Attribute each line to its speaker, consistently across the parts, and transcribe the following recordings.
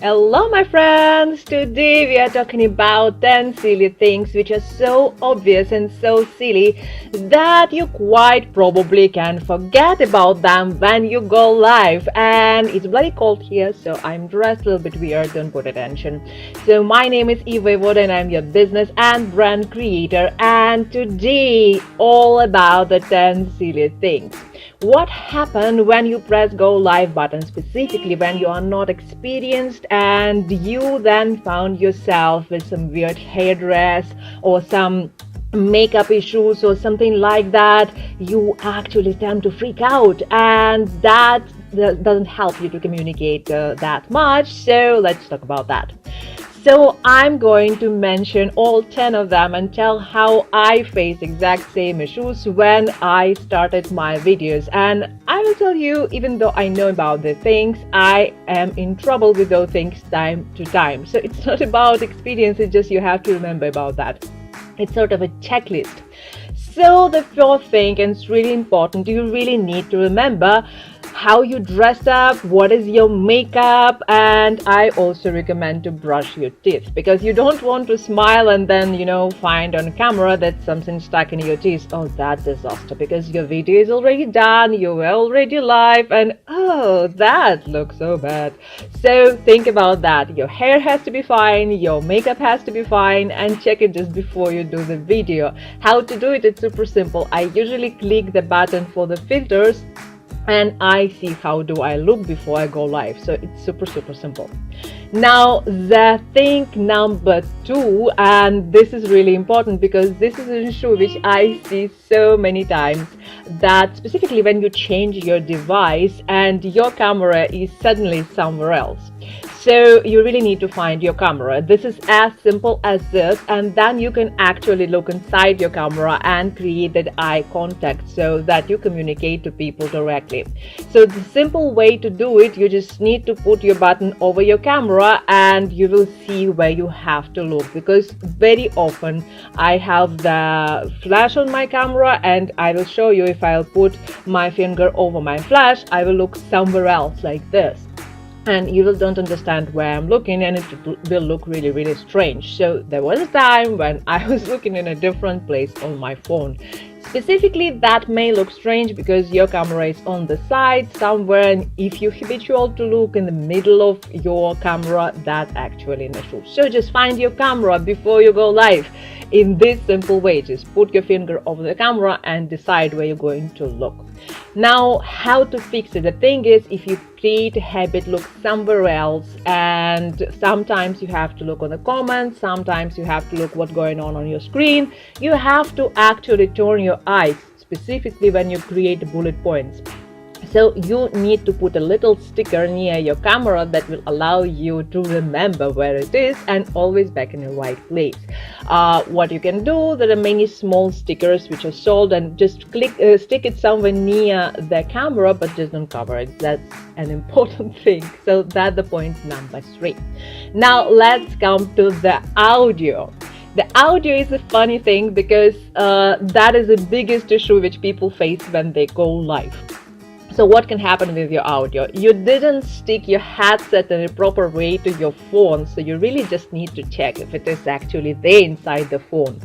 Speaker 1: Hello, my friends! Today we are talking about 10 silly things which are so obvious and so silly that you quite probably can forget about them when you go live. And it's bloody cold here, so I'm dressed a little bit weird, don't put attention. So, my name is Voyevoda and I'm your business and brand creator. And today, all about the 10 silly things. What happened when you press go live button, specifically when you are not experienced and you then found yourself with some weird hairdress or some makeup issues or something like that? You actually tend to freak out, and that doesn't help you to communicate that much. So let's talk about that. So I'm going to mention all 10 of them and tell how I face exact same issues when I started my videos. And I will tell you, even though I know about the things, I am in trouble with those things time to time. So it's not about experience, it's just you have to remember about that. It's sort of a checklist. So the fourth thing, and it's really important, you really need to remember how you dress up, what is your makeup, and I also recommend to brush your teeth, because you don't want to smile and then find on camera that something stuck in your teeth. Oh, that disaster, because your video is already done, you're already live, and oh, that looks so bad. So think about that. Your hair has to be fine, your makeup has to be fine, and check it just before you do the video. How to do it? It's super simple. I usually click the button for the filters and I see how do I look before I go live. So it's super simple. Now the thing number 2, and this is really important because this is an issue which I see so many times, that specifically when you change your device and your camera is suddenly somewhere else. So you really need to find your camera. This is as simple as this, and then you can actually look inside your camera and create that eye contact so that you communicate to people directly. So the simple way to do it, you just need to put your button over your camera and you will see where you have to look, because very often I have the flash on my camera and I will show you, if I'll put my finger over my flash, I will look somewhere else like this. And you don't understand where I'm looking, and it will look really strange. So there was a time when I was looking in a different place on my phone. Specifically, that may look strange because your camera is on the side somewhere, and if you habitual to look in the middle of your camera, that's actually an issue. So just find your camera before you go live in this simple way. Just put your finger over the camera and decide where you're going to look. Now, how to fix it? The thing is, if you create a habit, look somewhere else, and sometimes you have to look on the comments, sometimes you have to look what's going on your screen. You have to actually turn your eyes, specifically when you create bullet points. So you need to put a little sticker near your camera that will allow you to remember where it is and always back in the right place. What you can do, there are many small stickers which are sold, and just stick it somewhere near the camera, but just don't cover it. That's an important thing. So that's the point number 3. Now let's come to the audio. The audio is a funny thing because that is the biggest issue which people face when they go live. So what can happen with your audio? You didn't stick your headset in a proper way to your phone, so you really just need to check if it is actually there inside the phone.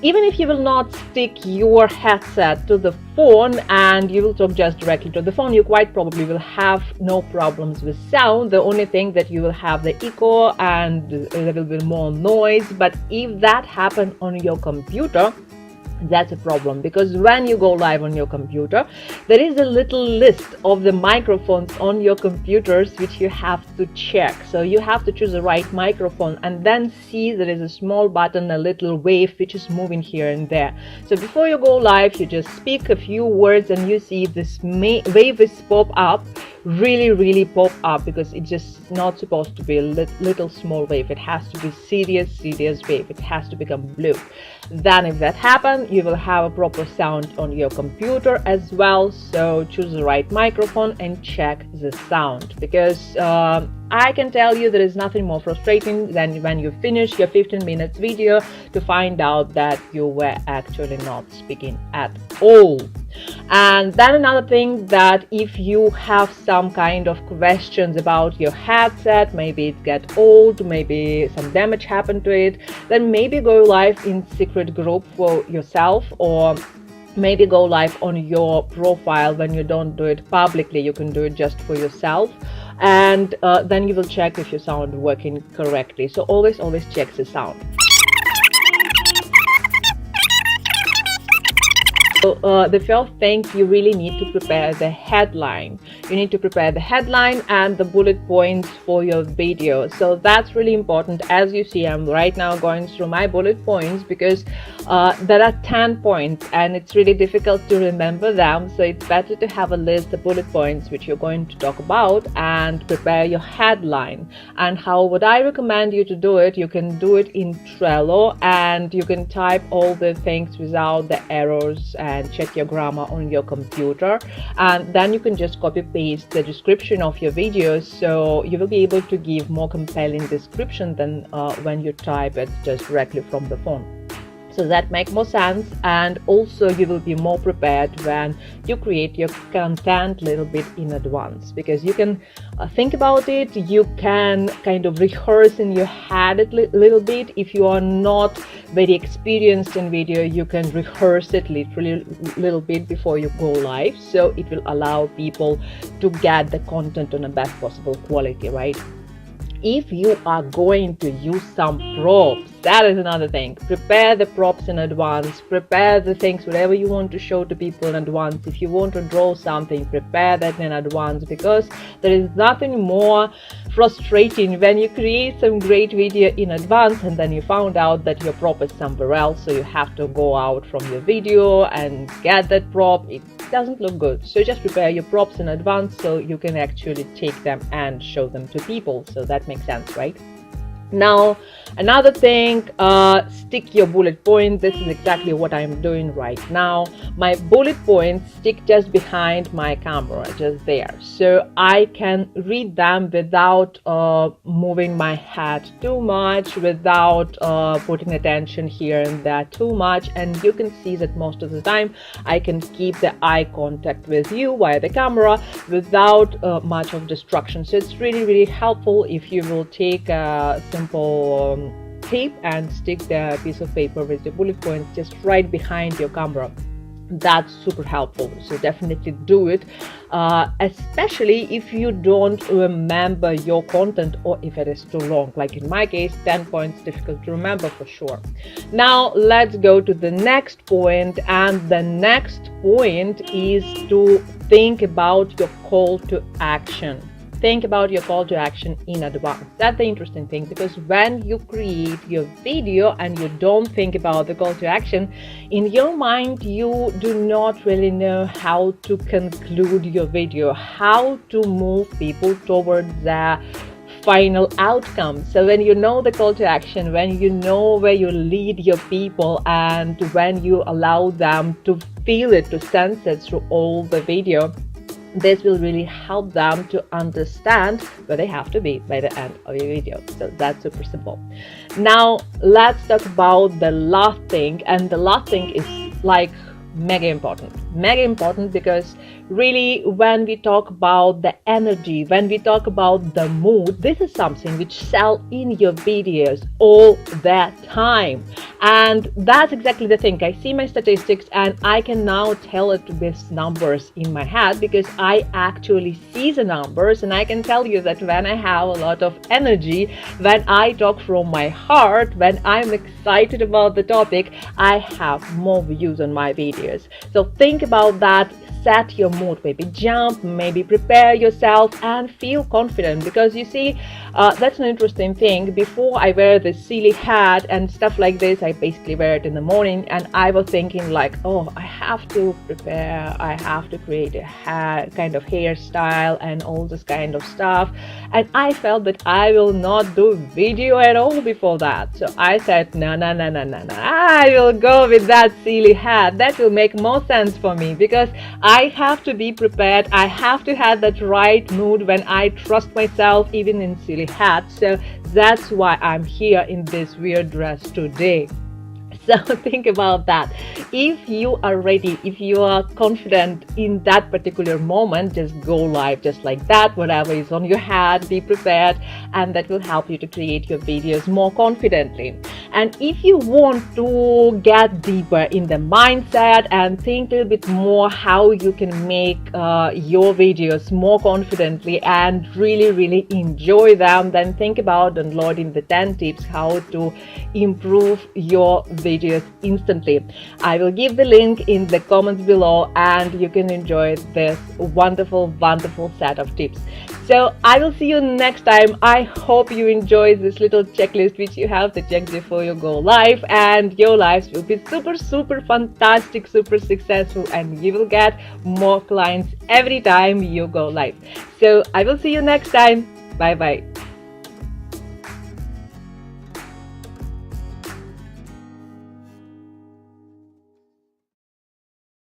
Speaker 1: Even if you will not stick your headset to the phone and you will talk just directly to the phone, you quite probably will have no problems with sound. The only thing that you will have the echo and there will be more noise. But if that happens on your computer, that's a problem, because when you go live on your computer, there is a little list of the microphones on your computers which you have to check. So you have to choose the right microphone and then see there is a small button, a little wave which is moving here and there. So before you go live, you just speak a few words and you see this wave is pop up, really pop up, because it's just not supposed to be a little small wave. It has to be serious wave. It has to become blue. Then if that happens, you will have a proper sound on your computer as well. So choose the right microphone and check the sound, because I can tell you there is nothing more frustrating than when you finish your 15 minutes video to find out that you were actually not speaking at all. And then another thing, that if you have some kind of questions about your headset, maybe it get old, maybe some damage happened to it, then maybe go live in secret group for yourself, or maybe go live on your profile. When you don't do it publicly, you can do it just for yourself, and then you will check if your sound working correctly. So always check the sound. So the first thing, you really need to prepare the headline. You need to prepare the headline and the bullet points for your video. So that's really important. As you see, I'm right now going through my bullet points because there are 10 points and it's really difficult to remember them. So it's better to have a list of bullet points which you're going to talk about and prepare your headline. And how would I recommend you to do it? You can do it in Trello, and you can type all the things without the errors and check your grammar on your computer, and then you can just copy paste the description of your videos, so you will be able to give more compelling description than when you type it just directly from the phone. So that makes more sense, and also you will be more prepared when you create your content a little bit in advance, because you can think about it, you can kind of rehearse in your head a little bit. If you are not very experienced in video, you can rehearse it literally a little bit before you go live, so it will allow people to get the content on the best possible quality, right? If you are going to use some props, that is another thing. Prepare the props in advance. Prepare the things, whatever you want to show to people in advance. If you want to draw something, prepare that in advance, because there is nothing more frustrating when you create some great video in advance and then you found out that your prop is somewhere else, so you have to go out from your video and get that prop. It doesn't look good. So just prepare your props in advance so you can actually take them and show them to people. So that makes sense, right? Now, another thing, stick your bullet point. This is exactly what I'm doing right now. My bullet points stick just behind my camera, just there, so I can read them without moving my head too much, without putting attention here and there too much. And you can see that most of the time I can keep the eye contact with you via the camera without much of distraction. So it's really helpful if you will take a simple tape and stick the piece of paper with the bullet points just right behind your camera. That's super helpful, so definitely do it, especially if you don't remember your content, or if it is too long. Like in my case, 10 points difficult to remember for sure. Now let's go to the next point, and the next point is to think about your call to action. Think about your call to action in advance. That's the interesting thing, because when you create your video and you don't think about the call to action, in your mind you do not really know how to conclude your video, how to move people towards the final outcome. So when you know the call to action, when you know where you lead your people, and when you allow them to feel it, to sense it through all the video, this will really help them to understand where they have to be by the end of your video. So that's super simple. Now let's talk about the last thing, and the last thing is like mega important, because really when we talk about the energy, when we talk about the mood, this is something which sells in your videos all the time. And that's exactly the thing. I see my statistics and I can now tell it with numbers in my head, because I actually see the numbers, and I can tell you that when I have a lot of energy, when I talk from my heart, when I'm excited about the topic, I have more views on my videos. So think about that. Set your mood, maybe jump, maybe prepare yourself and feel confident, because you see, that's an interesting thing. Before I wear this silly hat and stuff like this, I basically wear it in the morning, and I was thinking like, oh, I have to prepare, I have to create a kind of hairstyle and all this kind of stuff, and I felt that I will not do video at all before that. So I said, no, I will go with that silly hat. That will make more sense for me, because I have to be prepared. I have to have that right mood when I trust myself, even in silly hats. So that's why I'm here in this weird dress today. So think about that. If you are ready, if you are confident in that particular moment, just go live just like that. Whatever is on your head, be prepared, and that will help you to create your videos more confidently. And if you want to get deeper in the mindset and think a little bit more how you can make your videos more confidently and really enjoy them, then think about downloading the 10 tips how to improve your videos instantly. I will give the link in the comments below, and you can enjoy this wonderful set of tips. So I will see you next time. I hope you enjoyed this little checklist which you have to check before you go live, and your lives will be super fantastic, super successful, and you will get more clients every time you go live. So I will see you next time. Bye bye.